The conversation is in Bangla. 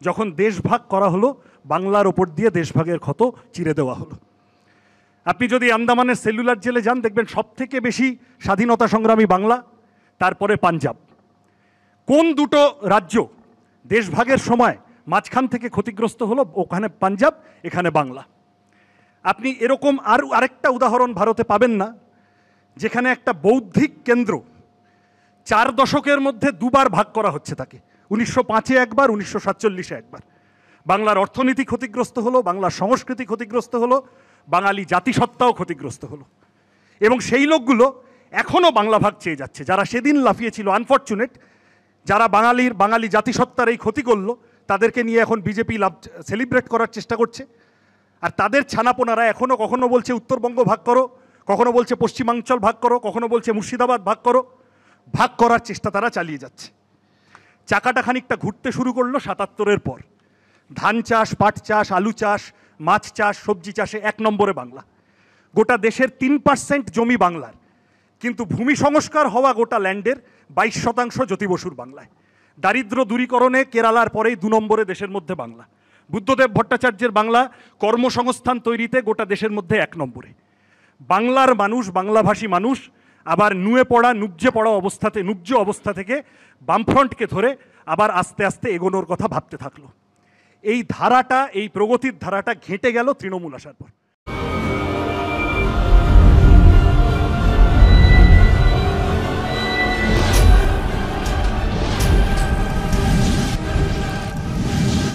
যখন দেশভাগ করা হলো বাংলার ওপর দিয়ে দেশভাগের ক্ষত চিরে দেওয়া হলো। আপনি যদি আন্দামানের সেলুলার জেলে যান দেখবেন সবথেকে বেশি স্বাধীনতা সংগ্রামী বাংলা, তারপরে পাঞ্জাব। কোন দুটো রাজ্য দেশভাগের সময় মাঝখান থেকে ক্ষতিগ্রস্ত হলো? ওখানে পাঞ্জাব, এখানে বাংলা। আপনি এরকম আরেকটা উদাহরণ ভারতে পাবেন না যেখানে একটা বৌদ্ধিক কেন্দ্র 4 দশকের মধ্যে দুবার ভাগ করা হচ্ছে তাকে। 1905-এ একবার, 1947-এ একবার। বাংলার অর্থনীতি ক্ষতিগ্রস্ত হলো, বাংলার সংস্কৃতি ক্ষতিগ্রস্ত হলো, বাঙালি জাতিসত্তাও ক্ষতিগ্রস্ত হলো। এবং সেই লোকগুলো এখনও বাংলা ভাগ চেয়ে যাচ্ছে, যারা সেদিন লাফিয়েছিল। আনফর্চুনেট, যারা বাঙালি জাতিসত্তার এই ক্ষতি করলো তাদেরকে নিয়ে এখন বিজেপি সেলিব্রেট করার চেষ্টা করছে। আর তাদের ছানাপোনারা এখনও কখনো বলছে উত্তরবঙ্গ ভাগ করো, কখনো বলছে পশ্চিমাঞ্চল ভাগ করো, কখনো বলছে মুর্শিদাবাদ ভাগ করো। ভাগ করার চেষ্টা তারা চালিয়ে যাচ্ছে। চাকাটা খানিকটা ঘুরতে শুরু করলো 77-এর পর। ধান চাষ, পাট চাষ, আলু চাষ, মাছ চাষ, সবজি চাষে 1 নম্বরে বাংলা। গোটা দেশের 3% জমি বাংলার, কিন্তু ভূমি সংস্কার হওয়া গোটা ল্যান্ডের 22% জ্যোতি বসুর বাংলায়। দারিদ্র দূরীকরণে কেরালার পরেই 2 নম্বরে দেশের মধ্যে বাংলা। বুদ্ধদেব ভট্টাচার্যের বাংলা কর্মসংস্থান তৈরিতে গোটা দেশের মধ্যে 1 নম্বরে। বাংলার মানুষ, বাংলাভাষী মানুষ আবার নুব্জ অবস্থা থেকে বামফ্রন্টকে ধরে আবার আস্তে আস্তে এগোনোর কথা ভাবতে থাকলো। এই ধারাটা, এই প্রগতির ধারাটা ঘেঁটে গেল তৃণমূল আসার পর।